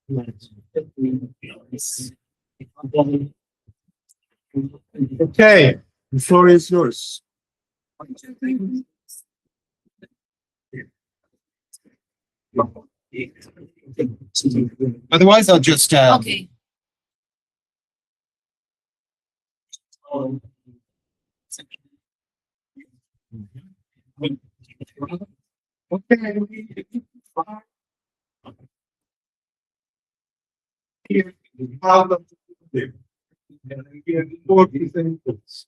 Okay, the floor is yours. Otherwise, I'll just Okay. Here, how the here, 4 examples.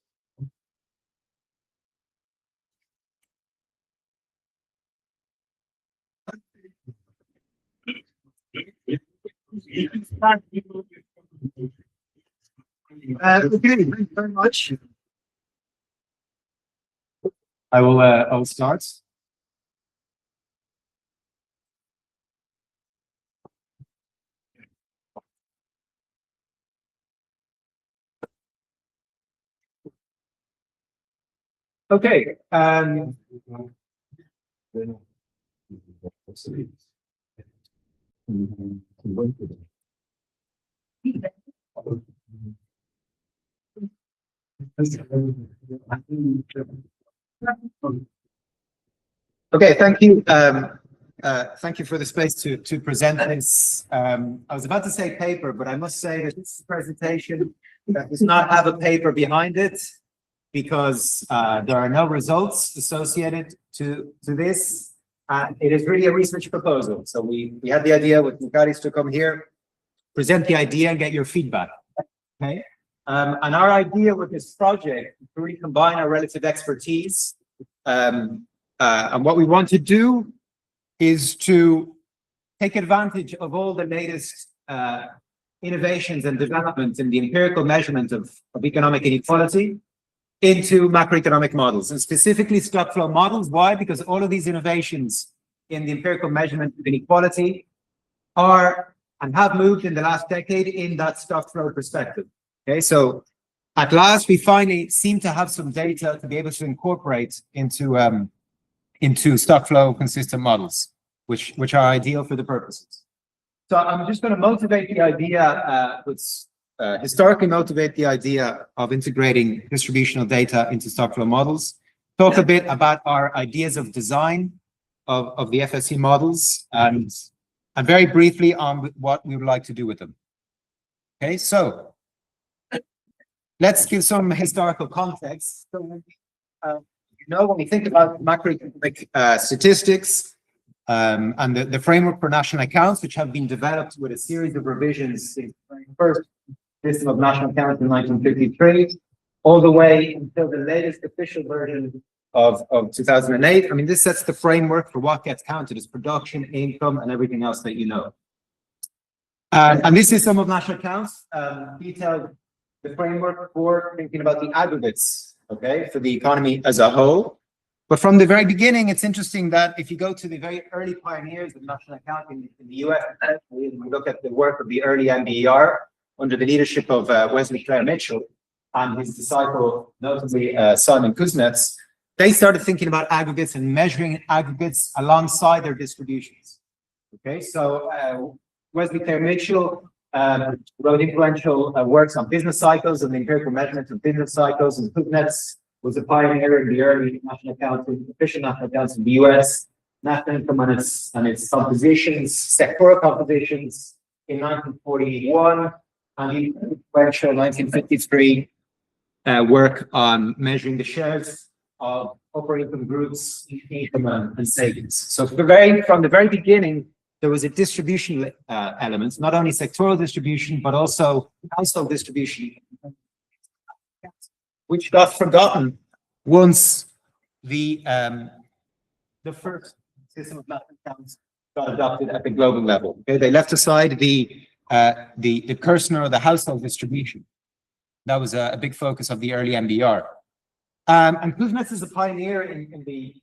Okay, thank you very much. I will start. Okay. Okay, thank you. Thank you for the space to present this. I was about to say paper, but I must say that this presentation does not have a paper behind it because there are no results associated to this. It is really a research proposal. So we had the idea with Michalis to come here, present the idea and get your feedback. Okay. And our idea with this project is to really combine our relative expertise. And what we want to do is to take advantage of all the latest innovations and developments in the empirical measurement of economic inequality into macroeconomic models, and specifically stock flow models. Why? Because all of these innovations in the empirical measurement of inequality are and have moved in the last decade in that stock flow perspective. Okay, so at last we finally seem to have some data to be able to incorporate into stock flow consistent models, which are ideal for the purposes. So I'm just going to motivate the idea, historically motivate the idea of integrating distributional data into stock flow models, talk a bit about our ideas of design of the FSC models, and very briefly on what we would like to do with them. Okay, so let's give some historical context. So, when we think about macroeconomic statistics and the framework for national accounts, which have been developed with a series of revisions since the first system of national accounts in 1953, all the way until the latest official version of 2008. I mean, this sets the framework for what gets counted as production, income, and everything else that you know. And this is some of national accounts, detailed the framework for thinking about the aggregates, okay, for the economy as a whole. But from the very beginning, it's interesting that if you go to the very early pioneers of national accounting in the US, we look at the work of the early MBER under the leadership of Wesley Clare Mitchell and his disciple, notably Simon Kuznets, they started thinking about aggregates and measuring aggregates alongside their distributions. Okay, so Wesley Clare Mitchell wrote influential works on business cycles and the empirical measurement of business cycles, and Kuznets was a pioneer in the early national accounting, official national accounts in the US, national income and its compositions, sectoral compositions in 1941, and the influential 1953 work on measuring the shares of upper income groups, income and savings. So from the very beginning, there was a distribution element, not only sectoral distribution, but also household distribution, which got forgotten once the first system of national accounts got adopted at the global level. Okay, they left aside the personal or the household distribution. That was a big focus of the early MBR. And Kuznets is a pioneer in the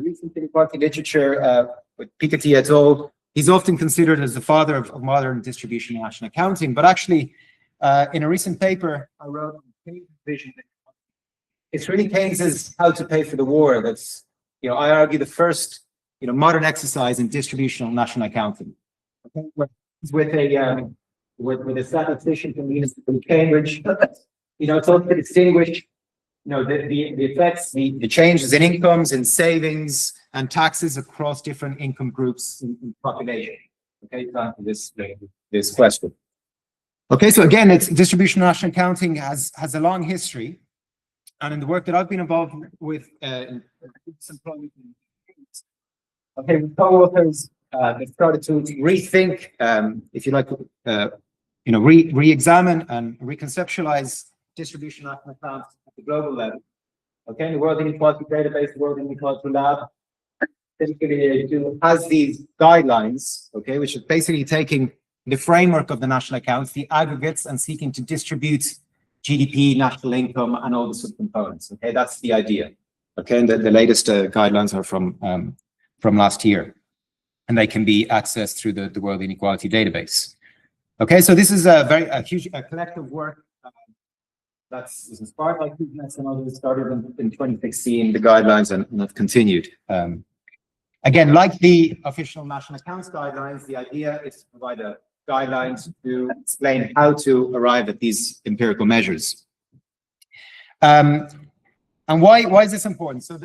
recent inequality literature with Piketty et al. He's often considered as the father of modern distribution in national accounting, but actually, in a recent paper I wrote on Keynes' vision, it's really Keynes's How to Pay for the War that's, I argue, the first, modern exercise in distributional national accounting. Okay? with a with a statistician from Cambridge. It's also to distinguish, the effects, the changes in incomes and savings and taxes across different income groups in the population. Okay, to answer this question. Okay, so again, it's distributional national accounting has a long history, and in the work that I've been involved with, okay, with co-authors, they've started to rethink, if you like, re-examine and reconceptualize distributional national accounts at the global level. Okay, the World Inequality Database, the World Inequality Lab, basically has these guidelines, okay, which is basically taking the framework of the national accounts, the aggregates, and seeking to distribute GDP, national income, and all the subcomponents. Okay, that's the idea. Okay, and the latest guidelines are from last year, and they can be accessed through the World Inequality Database. Okay, so this is a huge collective work that's inspired by Kuznets and others. Started in 2016, the guidelines, and have continued. Again, like the official national accounts guidelines, the idea is to provide a guidelines to explain how to arrive at these empirical measures. And why is this important? So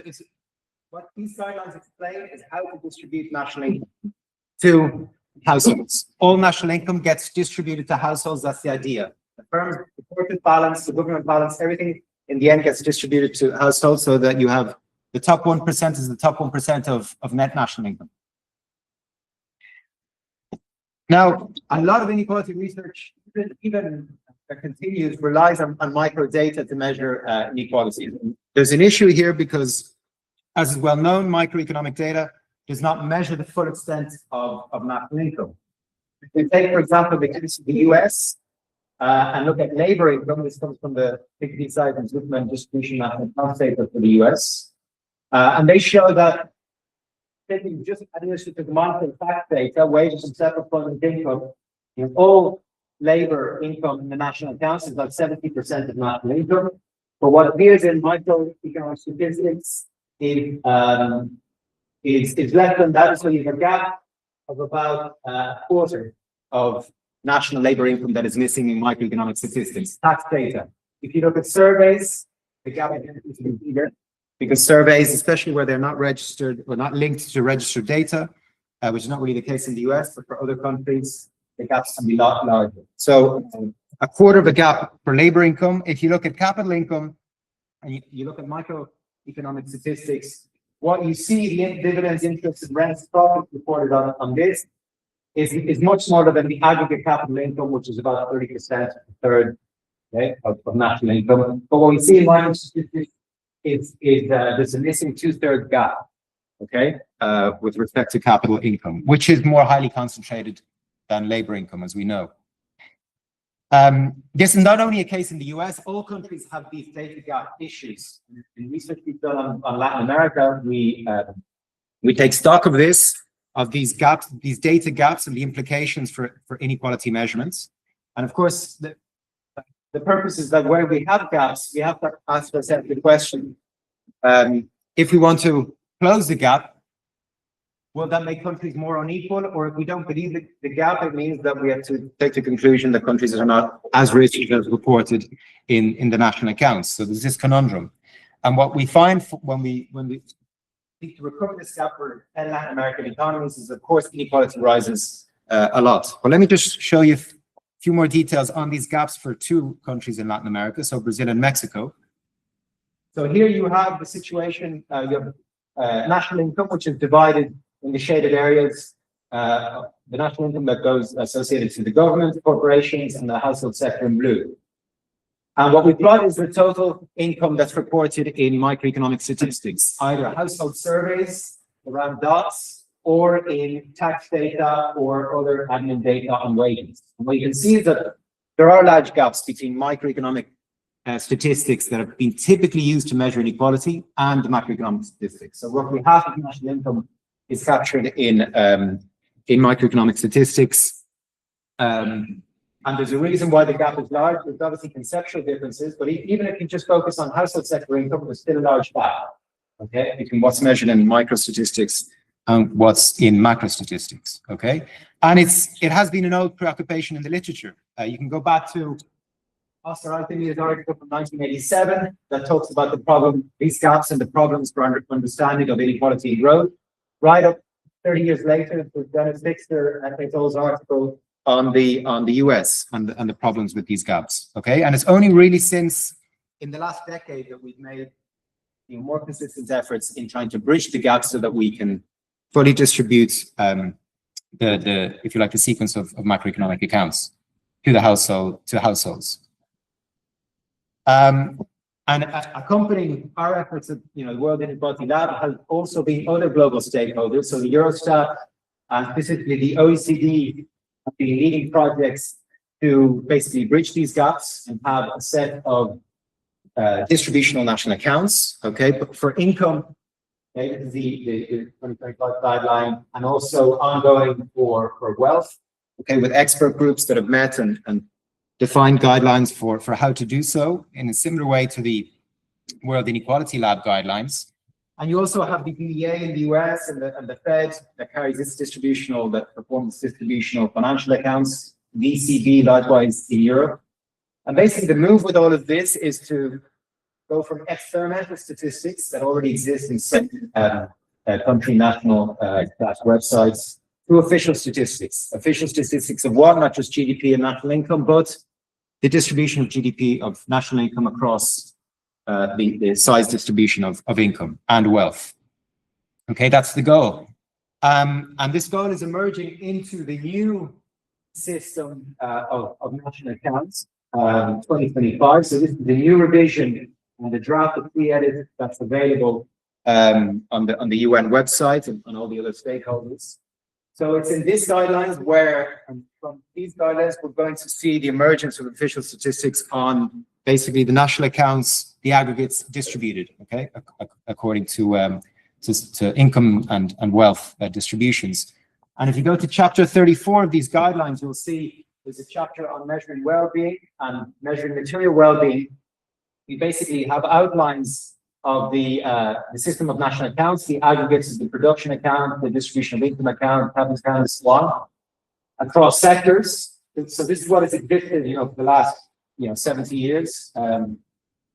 what these guidelines explain is how to distribute national income to households. All national income gets distributed to households. That's the idea. The firm's corporate balance, the government balance, everything in the end gets distributed to households, so that you have the top 1% is the top 1% of net national income. Now, a lot of inequality research, even that continues, relies on micro data to measure inequality. There's an issue here because, as is well known, microeconomic data does not measure the full extent of national income. If we take, for example, the case of the US and look at labor income, this comes from the 60 size and Zuckman distribution national account data for the US. And they show that taking just administrative monetary tax data, wages and self-employment income, all labor income in the national accounts is about 70% of national income. But what appears in microeconomic statistics is less than that. So you have a gap of about a quarter of national labor income that is missing in microeconomic statistics, tax data. If you look at surveys, the gap is bigger, because surveys, especially where they're not registered or not linked to registered data, which is not really the case in the US, but for other countries, the gaps can be a lot larger. So a quarter of a gap for labor income. If you look at capital income and you look at microeconomic statistics, what you see, the dividends, interest, and rents, profits reported on this is much smaller than the aggregate capital income, which is about 30%, a third, okay, of national income. But what we see in micro statistics is there's a missing 2/3 gap, okay, with respect to capital income, which is more highly concentrated than labor income, as we know. This is not only a case in the US, all countries have these data gap issues. In research we've done on Latin America, we take stock of these gaps, these data gaps, and the implications for inequality measurements. And of course, the purpose is that where we have gaps, we have to ask ourselves the question, if we want to close the gap, will that make countries more unequal? Or if we don't believe the gap, it means that we have to take the conclusion that countries are not as rich as reported in the national accounts. So there's this conundrum. And what we find when we seek to recover this gap for 10 Latin American economies is, of course, inequality rises a lot. Well, let me just show you a few more details on these gaps for 2 countries in Latin America, so Brazil and Mexico. So here you have the situation, you have national income, which is divided in the shaded areas, the national income that goes associated to the government, corporations, and the household sector in blue. And what we plot is the total income that's reported in microeconomic statistics, either household surveys around dots, or in tax data or other admin data on wages. And what you can see is that there are large gaps between microeconomic statistics that have been typically used to measure inequality and the macroeconomic statistics. So roughly half of national income is captured in microeconomic statistics. And there's a reason why the gap is large. There's obviously conceptual differences, but even if you just focus on household sector income, there's still a large gap, okay, between what's measured in micro statistics and what's in macro statistics, okay? And it has been an old preoccupation in the literature. You can go back to Oscar Altini's article from 1987 that talks about the problem, these gaps and the problems for understanding of inequality and growth. Right up 30 years later, there's Dennis Dixter and Eto's article on the US and the problems with these gaps, okay? And it's only really since in the last decade that we've made more consistent efforts in trying to bridge the gap so that we can fully distribute if you like, the sequence of macroeconomic accounts to the households. And accompanying our efforts at the World Inequality Lab has also been other global stakeholders. So the Eurostat and specifically the OECD have been leading projects to basically bridge these gaps and have a set of distributional national accounts. Okay, but for income, okay, the 2025 guideline, and also ongoing for wealth. Okay, with expert groups that have met and defined guidelines for how to do so in a similar way to the World Inequality Lab guidelines. And you also have the BEA in the US and the Fed that carries its that performs distributional financial accounts, the ECB likewise in Europe. And basically the move with all of this is to go from experimental statistics that already exist in some country national websites to official statistics of what, not just GDP and national income, but the distribution of GDP of national income across the size distribution of income and wealth. Okay, that's the goal. And this goal is emerging into the new system of national accounts, 2025. So this is the new revision and the draft of pre-edit that's available on the UN website and on all the other stakeholders. So it's in these guidelines where, from these guidelines, we're going to see the emergence of official statistics on basically the national accounts, the aggregates distributed, okay, according to income and wealth distributions. And if you go to chapter 34 of these guidelines, you'll see there's a chapter on measuring well-being and measuring material well-being. We basically have outlines of the system of national accounts, the aggregates of the production account, the distribution of income account, capital account, and so on, across sectors. So this is what has existed, for the last, 70 years. And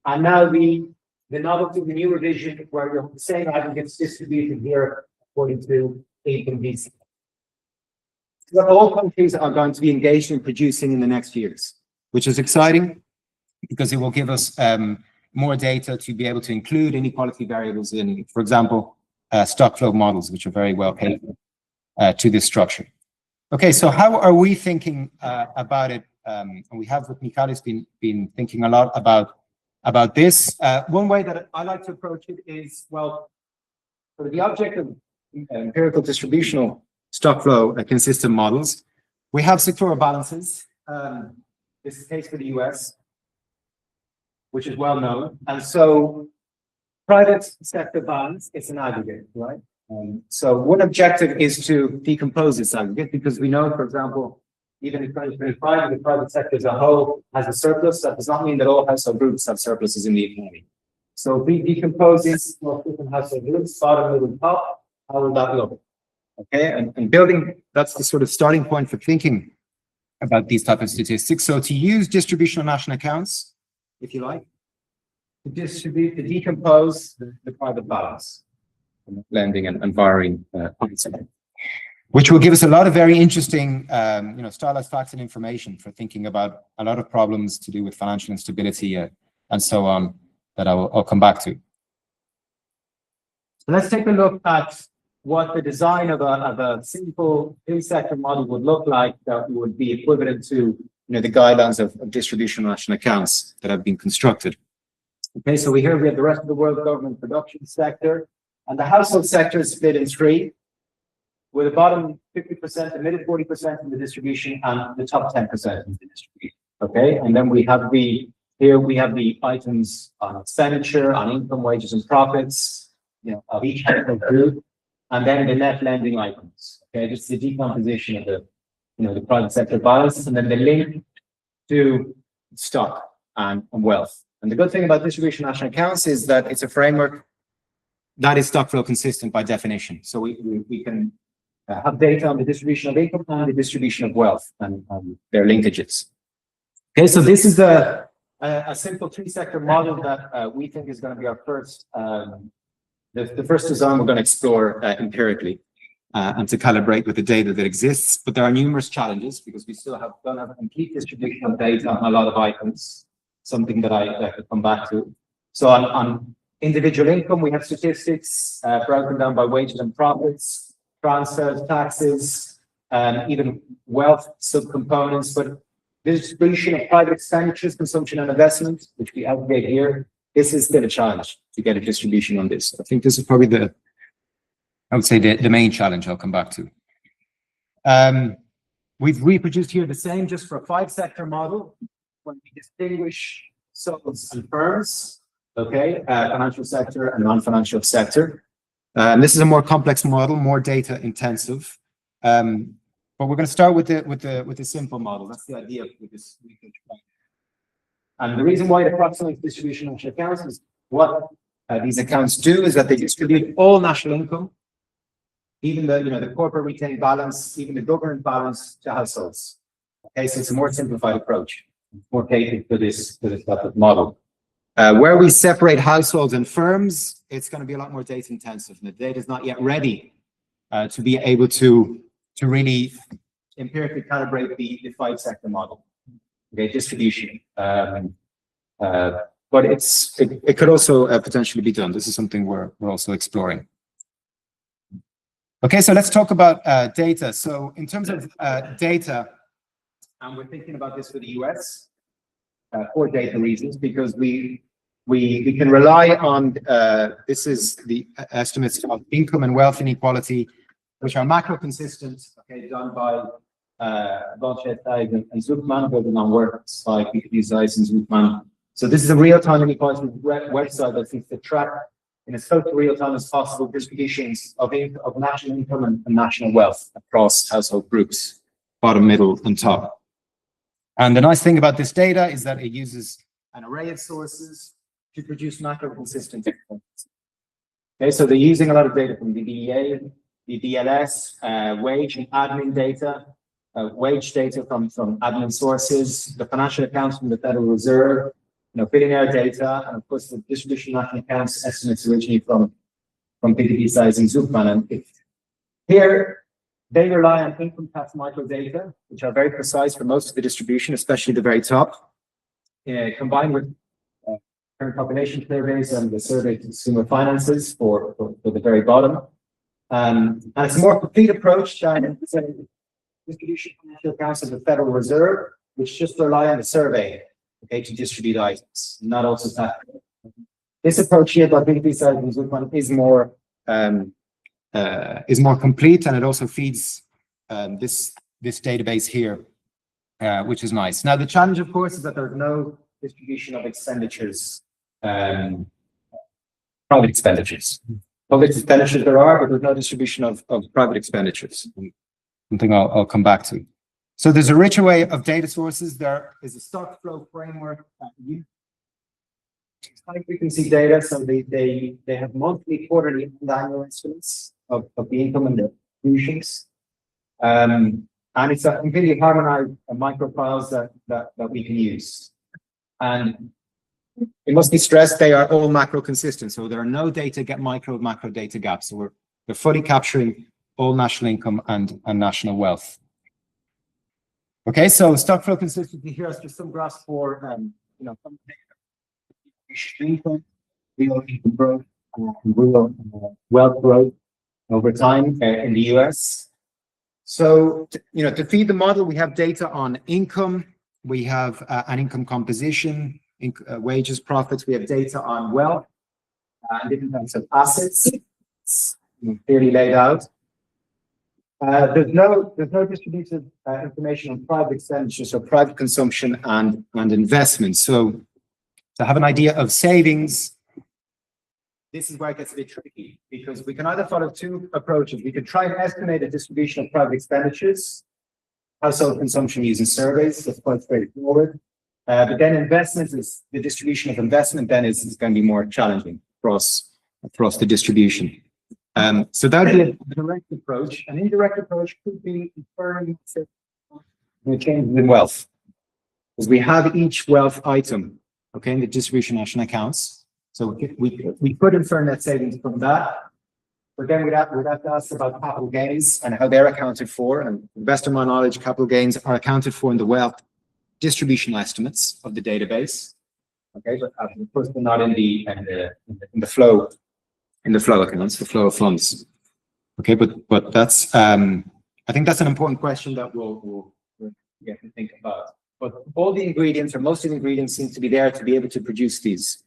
now the novelty of the new revision, where you're the same aggregates distributed here according to income DC. What all countries are going to be engaged in producing in the next years, which is exciting because it will give us more data to be able to include inequality variables in, for example, stock flow models, which are very well paid to this structure. Okay, so how are we thinking about it? And we have with Michalis been thinking a lot about this. One way that I like to approach it is, well, for the object of empirical distributional stock flow consistent models, we have sectoral balances. This is the case for the US, which is well known. And so private sector balance, it's an aggregate, right? So one objective is to decompose this aggregate, because we know, for example, even in 2025, the private sector as a whole has a surplus. That does not mean that all household groups have surpluses in the economy. So if we decompose this for different household groups, bottom, middle, top, how will that look? Okay, and building, that's the sort of starting point for thinking about these type of statistics. So to use distributional national accounts, if you like, to decompose the private balance, lending and borrowing, which will give us a lot of very interesting, stylized facts and information for thinking about a lot of problems to do with financial instability and so on that I'll come back to. So let's take a look at what the design of a simple two-sector model would look like that would be equivalent to the guidelines of distributional national accounts that have been constructed. Okay, so we have the rest of the world government production sector, and the household sector is split in three, with the bottom 50%, the middle 40% in the distribution, and the top 10% in the distribution. Okay, and then we have the items on expenditure, on income, wages, and profits, of each household group, and then the net lending items. Okay, this is the decomposition of the private sector balance, and then the link to stock and wealth. And the good thing about distribution national accounts is that it's a framework that is stock flow consistent by definition. So we can have data on the distribution of income and the distribution of wealth and their linkages. Okay, so this is a simple three-sector model that we think is going to be our first, the first design we're going to explore empirically and to calibrate with the data that exists. But there are numerous challenges because we still don't have a complete distribution of data on a lot of items, something that I could come back to. So on individual income, we have statistics broken down by wages and profits, transfers, taxes, even wealth subcomponents, but the distribution of private expenditures, consumption and investment, which we aggregate here, this is still a challenge to get a distribution on this. I think this is probably I would say the main challenge I'll come back to. We've reproduced here the same just for a 5-sector model when we distinguish subs and firms, okay, financial sector and non-financial sector. This is a more complex model, more data intensive. But we're going to start with the simple model. That's the idea with this research plan. And the reason why it approximates distribution of accounts is what these accounts do is that they distribute all national income, even the corporate retained balance, even the government balance to households. Okay, so it's a more simplified approach, more catered to this type of model. Where we separate households and firms, it's going to be a lot more data intensive, and the data is not yet ready to be able to really empirically calibrate the 5-sector model, okay, distribution. But it could also potentially be done. This is something we're also exploring. Okay, so let's talk about data. So in terms of data, and we're thinking about this for the US for data reasons, because we can rely on, this is the estimates of income and wealth inequality, which are macro consistent, okay, done by Blanchet and Zuckman, building on works by Michalis and Zuckman. So this is a real-time inequality website that seeks to track in as close to real-time as possible distributions of national income and national wealth across household groups, bottom, middle, and top. And the nice thing about this data is that it uses an array of sources to produce macro consistent data. Okay, so they're using a lot of data from the DEA, the DLS, wage and admin data, wage data from admin sources, the financial accounts from the Federal Reserve, billionaire data, and of course the distribution of national accounts estimates originally from PDP size and Zuckman. And here they rely on income tax microdata, which are very precise for most of the distribution, especially the very top, combined with current population surveys and the survey to consumer finances for the very bottom. And it's a more complete approach than distribution of financial accounts of the Federal Reserve, which just rely on the survey, okay, to distribute items, not also tax. This approach here by PDP size and Zuckman is more complete, and it also feeds this database here, which is nice. Now the challenge, of course, is that there's no distribution of expenditures, private expenditures. Public expenditures there are, but there's no distribution of private expenditures. Something I'll come back to. So there's a richer way of data sources. There is a stock flow framework that uses high frequency data. So they have monthly, quarterly, and annual estimates of the income and the distributions. And it's a completely harmonized microfiles that we can use. And it must be stressed they are all macro consistent. So there are no macro data gaps. So they're fully capturing all national income and national wealth. Okay, so stock flow consistency here is just some graphs for some income, real income growth, real wealth growth over time in the US. So to feed the model, we have data on income, we have an income composition, wages, profits. We have data on wealth and different types of assets, clearly laid out. There's no distributed information on private expenditures or private consumption and investment. So to have an idea of savings, this is where it gets a bit tricky, because we can either follow two approaches. We could try and estimate a distribution of private expenditures, household consumption using surveys. That's quite straightforward. But then investments, is the distribution of investment then is going to be more challenging across across the distribution. So that would be a direct approach. An indirect approach could be inferring the changes in wealth, because we have each wealth item, okay, in the distribution national accounts. So we could infer net savings from that, but then we'd have to ask about capital gains and how they're accounted for. And to the best of my knowledge, capital gains are accounted for in the wealth distributional estimates of the database. Okay, but of course they're not in the flow accounts, the flow of funds. Okay, but that's I think that's an important question that we'll get to think about. But all the ingredients, or most of the ingredients, seem to be there to be able to produce these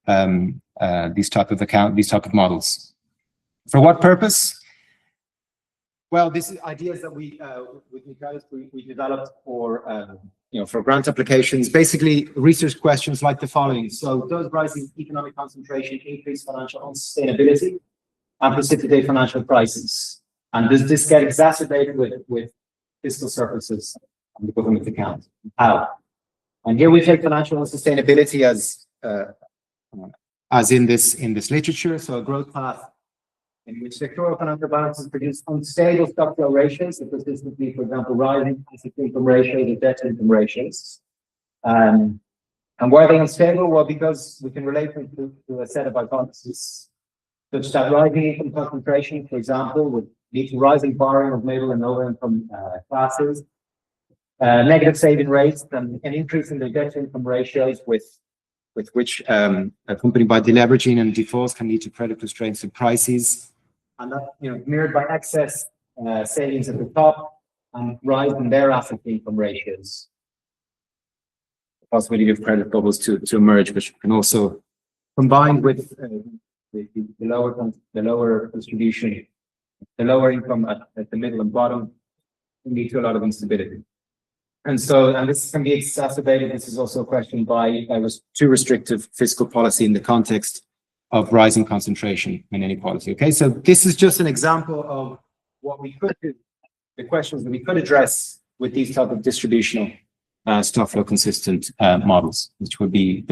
type of models. For what purpose? Well, these ideas that with Michalis we developed for for grant applications, basically research questions like the following. So does rising economic concentration increase financial unsustainability and precipitate financial crises? And does this get exacerbated with fiscal surpluses on the government account? How? And here we take financial unsustainability as in this literature, so a growth path in which sectoral financial balances produce unstable stock flow ratios, because this would be, for example, rising asset income ratios and debt income ratios. And why are they unstable? Well, because we can relate them to a set of hypotheses, such that rising income concentration, for example, would lead to rising borrowing of middle and lower income classes, negative saving rates, and an increase in the debt income ratios with which accompanied by deleveraging and defaults can lead to credit constraints and crises. And that, mirrored by excess savings at the top and rise in their asset income ratios. The possibility of credit bubbles to emerge, which can also, combined with the lower distribution, the lower income at the middle and bottom, can lead to a lot of instability. And this can be exacerbated. This is also a question by too restrictive fiscal policy in the context of rising concentration and inequality. Okay, so this is just an example of what we could do, the questions that we could address with these type of distributional stock flow consistent models, which would be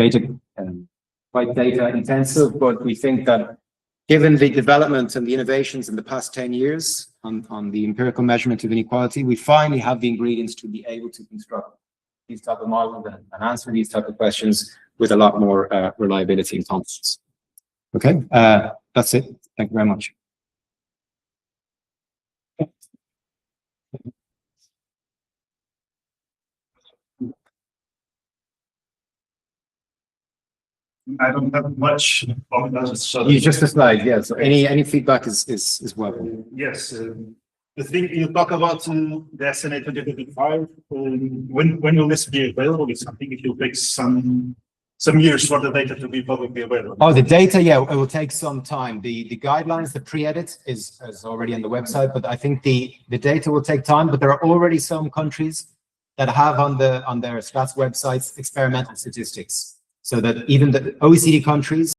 quite data intensive, but we think that given the development and the innovations in the past 10 years on the empirical measurement of inequality, we finally have the ingredients to be able to construct these type of models and answer these type of questions with a lot more reliability and confidence. Okay, that's it. Thank you very much. I don't have much of that. So You just a slide, yeah. So any feedback is welcome. yes, the thing you talk about the SNA 2025, when will this be available? It's something it will take some years for the data to be publicly available. Oh, the data, yeah, it will take some time. The guidelines, the pre-edit is already on the website, but I think the data will take time. But there are already some countries that have on their stats websites experimental statistics, so that even the OECD countries